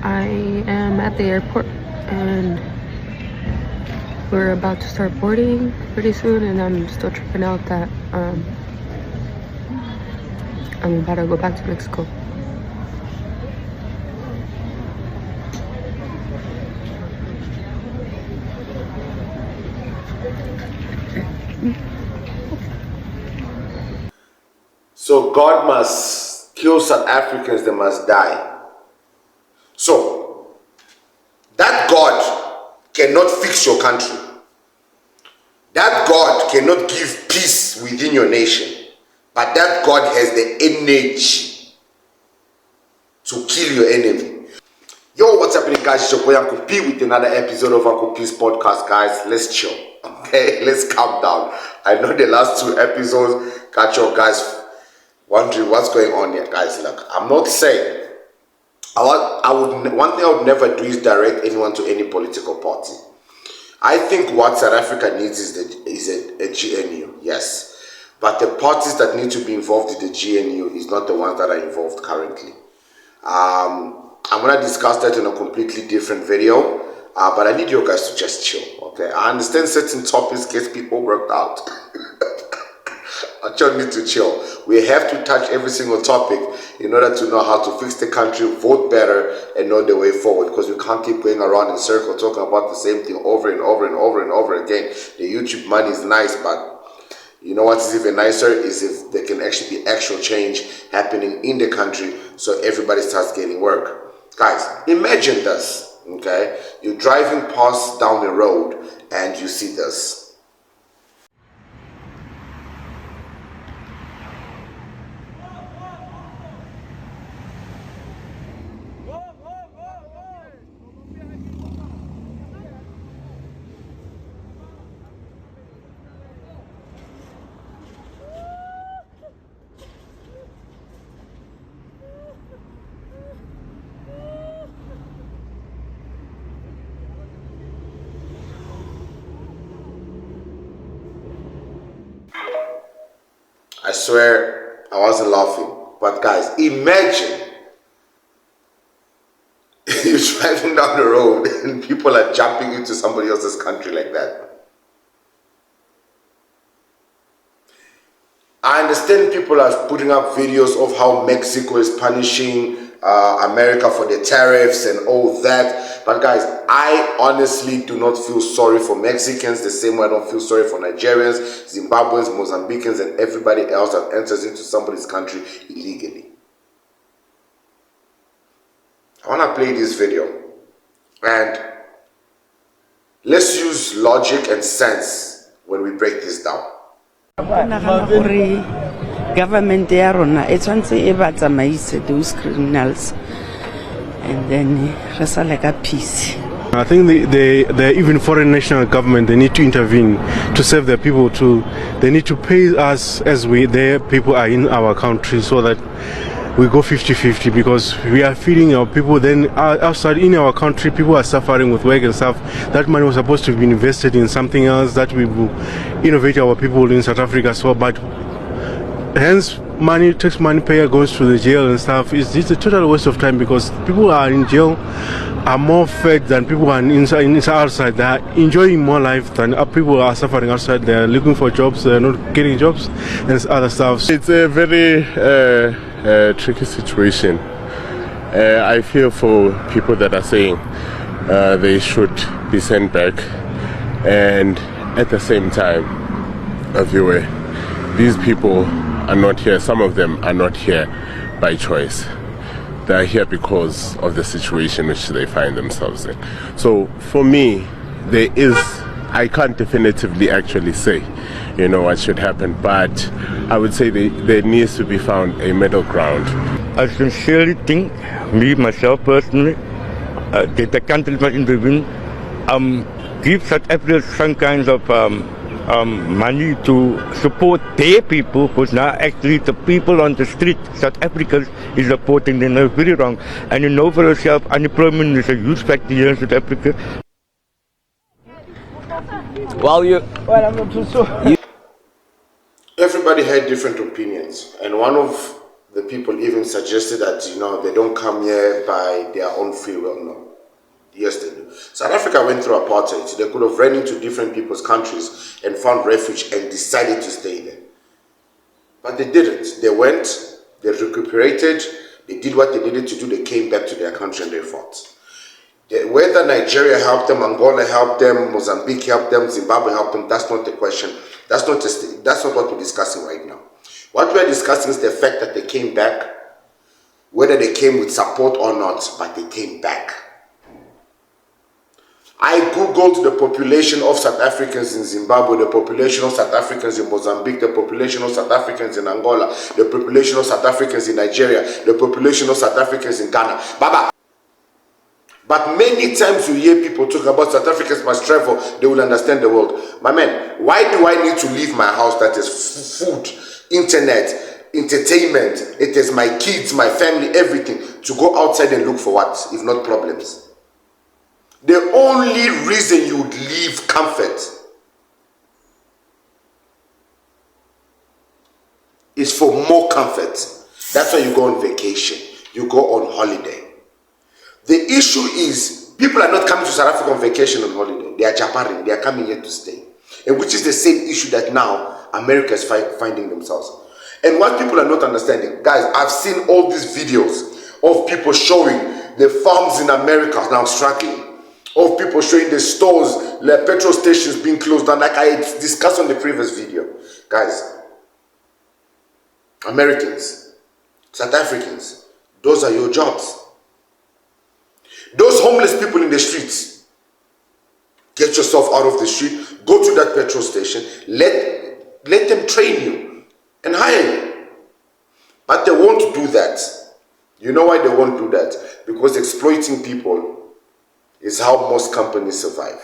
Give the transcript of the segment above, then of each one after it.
I am at the airport and we're about to start boarding pretty soon, and I'm still tripping out that I'm about to go back to Mexico. So God must kill South Africans, they must die. So that God cannot fix your country. That God cannot give peace within your nation. But that God has the energy to kill your enemy. Yo, what's happening, guys? It's your boy Uncle P with another episode of Uncle P's podcast, guys. Let's chill. Okay, let's calm down. I know the last two episodes got your guys wondering what's going on here, guys. Look, I'm not saying one thing I would never do is direct anyone to any political party. I think what South Africa needs is a GNU, yes. But the parties that need to be involved in the GNU is not the ones that are involved currently. I'm gonna discuss that in a completely different video, but I need you guys to just chill. Okay, I understand certain topics gets people worked out. I just need to chill. We have to touch every single topic in order to know how to fix the country, vote better, and know the way forward. Because we can't keep going around in circles talking about the same thing over and over and over and over again. The YouTube money is nice, but you know what is even nicer is if there can actually be actual change happening in the country, so everybody starts getting work. Guys, imagine this. Okay, you're driving past down the road and you see this. I swear I wasn't laughing. But guys, imagine you're driving down the road and people are jumping into somebody else's country like that. I understand people are putting up videos of how Mexico is punishing America for the tariffs and all that. But guys, I honestly do not feel sorry for Mexicans the same way I don't feel sorry for Nigerians, Zimbabweans, Mozambicans, and everybody else that enters into somebody's country illegally. I want to play this video. And let's use logic and sense when we break this down. Government ya rona e tshwantse e ba tsamaise those criminals and then re sa leka peace. I think the even foreign national government, they need to intervene to save their people too. They need to pay us as their people are in our country, so that we go 50-50, because we are feeding our people. Then outside in our country, people are suffering with work and stuff. That money was supposed to be invested in something else that we will innovate our people in South Africa as well. But hence, tax money payer goes to the jail and stuff. It's a total waste of time, because people are in jail are more fed than people are inside outside. They are enjoying more life than people are suffering outside. They are looking for jobs, they are not getting jobs and other stuff. It's a very tricky situation. I feel for people that are saying they should be sent back, and at the same time, these people are not here. Some of them are not here by choice. They are here because of the situation which they find themselves in. So for me, I can't definitively actually say, what should happen, but I would say there needs to be found a middle ground. I sincerely think, myself personally, that the country must intervene, give South Africa some kinds of money to support their people, because now actually the people on the street, South Africans, is supporting them. They're very wrong. And you know for yourself, unemployment is a huge factor here in South Africa. Everybody had different opinions, and one of the people even suggested that, they don't come here by their own free will. No. Yes, they do. South Africa went through apartheid. They could have ran into different people's countries and found refuge and decided to stay there. But they didn't. They went, they recuperated, they did what they needed to do, they came back to their country and they fought. Whether Nigeria helped them, Angola helped them, Mozambique helped them, Zimbabwe helped them, that's not the question. That's not what we're discussing right now. What we're discussing is the fact that they came back, whether they came with support or not, but they came back. I googled the population of South Africans in Zimbabwe, the population of South Africans in Mozambique, the population of South Africans in Angola, the population of South Africans in Nigeria, the population of South Africans in Ghana. Baba. But many times you hear people talk about South Africans must travel, they will understand the world. My man, why do I need to leave my house that is food, internet, entertainment, it is my kids, my family, everything, to go outside and look for what, if not problems? The only reason you would leave comfort is for more comfort. That's why you go on vacation, you go on holiday. The issue is, people are not coming to South Africa on vacation on holiday. They are japaring, they are coming here to stay. And which is the same issue that now America is finding themselves. And what people are not understanding, guys, I've seen all these videos of people showing the farms in America now struggling. Of people showing the stores, the petrol stations being closed down, like I discussed on the previous video. Guys, Americans, South Africans, those are your jobs. Those homeless people in the streets, get yourself out of the street, go to that petrol station, let them train you and hire you. But they won't do that. You know why they won't do that? Because exploiting people is how most companies survive.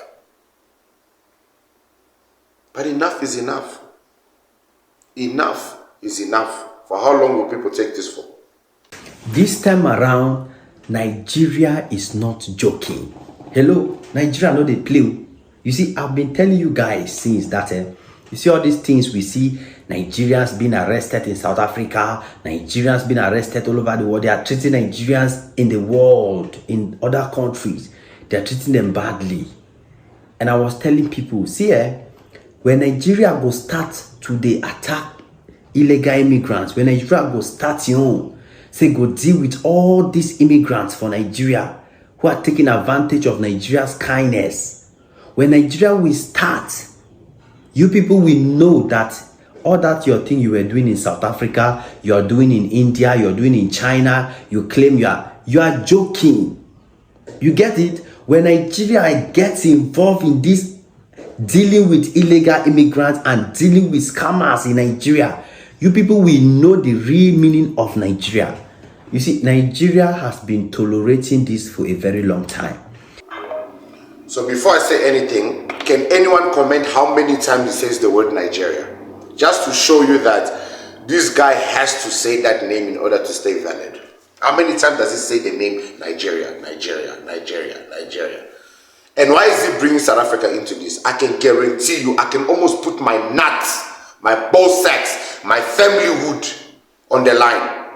But enough is enough. Enough is enough. For how long will people take this for? This time around, Nigeria is not joking. Hello, Nigeria no dey play. You see, I've been telling you guys since that you see all these things we see, Nigerians being arrested in South Africa, Nigerians being arrested all over the world. They are treating Nigerians in the world, in other countries. They are treating them badly. And I was telling people, see, when Nigeria go start to the attack illegal immigrants, when Nigeria go start, say go deal with all these immigrants for Nigeria who are taking advantage of Nigeria's kindness. When Nigeria will start, you people will know that all that your thing you were doing in South Africa, you are doing in India, you are doing in China, you claim you are joking. You get it? When Nigeria gets involved in this dealing with illegal immigrants and dealing with scammers in Nigeria, you people will know the real meaning of Nigeria. You see, Nigeria has been tolerating this for a very long time. So before I say anything, can anyone comment how many times he says the word Nigeria? Just to show you that this guy has to say that name in order to stay valid. How many times does he say the name Nigeria, Nigeria, Nigeria, Nigeria? And why is he bringing South Africa into this? I can guarantee you, I can almost put my nuts, my ball sacks, my familyhood on the line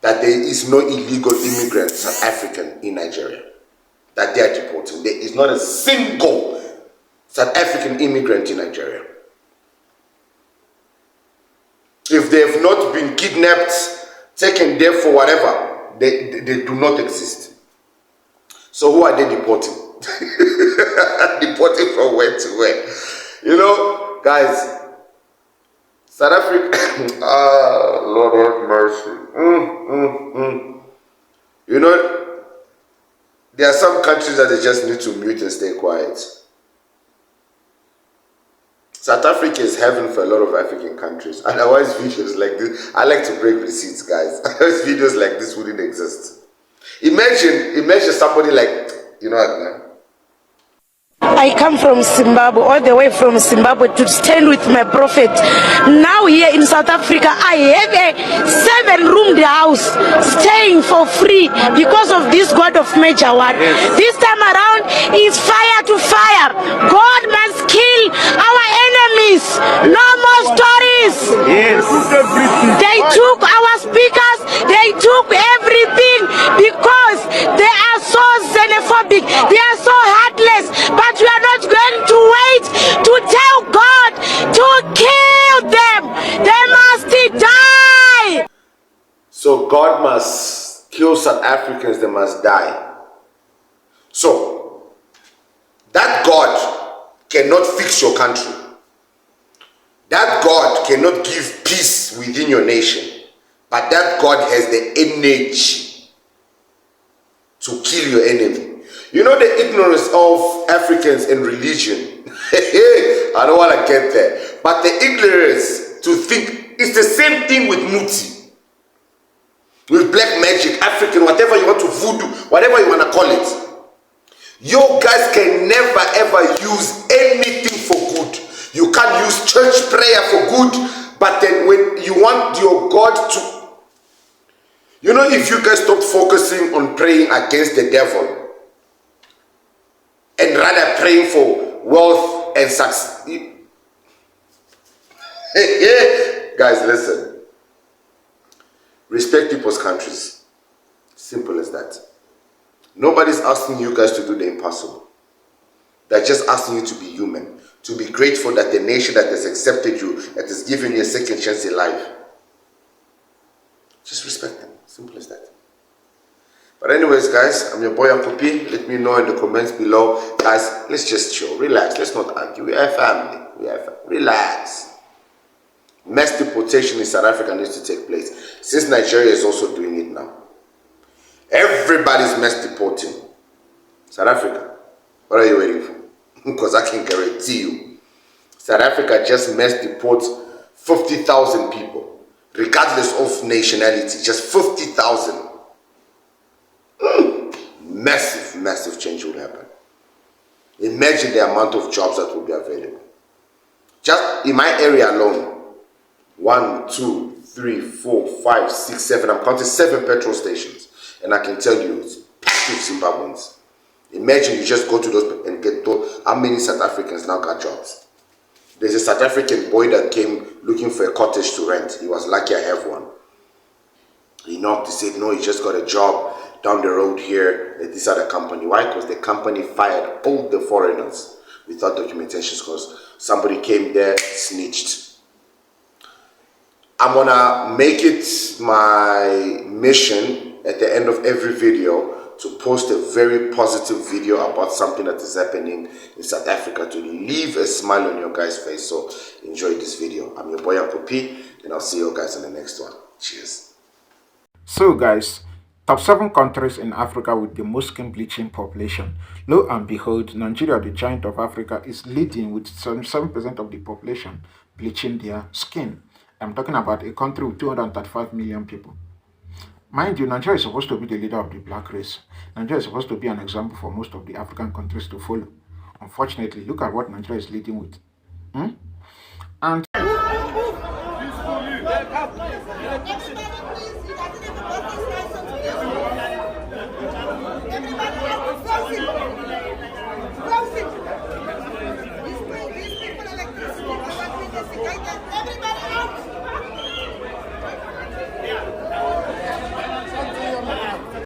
that there is no illegal immigrant South African in Nigeria that they are deporting. There is not a single South African immigrant in Nigeria. If they have not been kidnapped, taken there for whatever, they do not exist. So who are they deporting? Deporting from where to where? You know, guys, South Africa, Lord have mercy. You know, there are some countries that they just need to mute and stay quiet. South Africa is heaven for a lot of African countries. Otherwise, videos like this, I like to break receipts, guys. Otherwise, videos like this wouldn't exist. Imagine somebody like, you know what, man? I come from Zimbabwe, all the way from Zimbabwe to stand with my prophet. Now here in South Africa, I have a 7-roomed house staying for free because of this God of Major One. This time around is fire to fire. God must kill our enemies. No more stories. Yes. They took our speakers stop everything because they are so xenophobic, they are so heartless. But we are not going to wait to tell God to kill them. They must die. So God must kill South Africans, they must die. So that God cannot fix your country. That God cannot give peace within your nation. But that God has the energy to kill your enemy. You know the ignorance of Africans in religion. I don't want to get there. But the ignorance to think it's the same thing with Muti. With black magic, African, whatever you want to voodoo, whatever you want to call it. You guys can never ever use anything for good. You can't use church prayer for good, but then when you want your God to, you know, if you guys stop focusing on praying against the devil and rather praying for wealth and success. Guys, listen. Respect people's countries. Simple as that. Nobody's asking you guys to do the impossible. They're just asking you to be human. To be grateful that the nation that has accepted you, that has given you a second chance in life. Just respect them. Simple as that. But anyways, guys, I'm your boy Uncle P. Let me know in the comments below. Guys, let's just chill. Relax. Let's not argue. We are family. Relax. Mass deportation in South Africa needs to take place. Since Nigeria is also doing it now. Everybody's mass deporting. South Africa, what are you waiting for? Because I can guarantee you, South Africa just mass deports 50,000 people, regardless of nationality, just 50,000. Massive change will happen. Imagine the amount of jobs that will be available. Just in my area alone, 1, 2, 3, 4, 5, 6, 7, I'm counting 7 petrol stations. And I can tell you, it's packed with Zimbabweans. Imagine you just go to those and get told how many South Africans now got jobs. There's a South African boy that came looking for a cottage to rent. He was lucky I have one. He knocked, he said, no, he just got a job down the road here at this other company. Why? Because the company fired all the foreigners without documentation because somebody came there, snitched. I'm gonna make it my mission at the end of every video to post a very positive video about something that is happening in South Africa to leave a smile on your guys' face. So enjoy this video. I'm your boy Uncle P, and I'll see you guys in the next one. Cheers. So guys, top 7 countries in Africa with the most skin bleaching population. Lo and behold, Nigeria, the giant of Africa, is leading with 77% of the population bleaching their skin. I'm talking about a country with 235 million people. Mind you, Nigeria is supposed to be the leader of the black race. Nigeria is supposed to be an example for most of the African countries to follow. Unfortunately, look at what Nigeria is leading with. And Everybody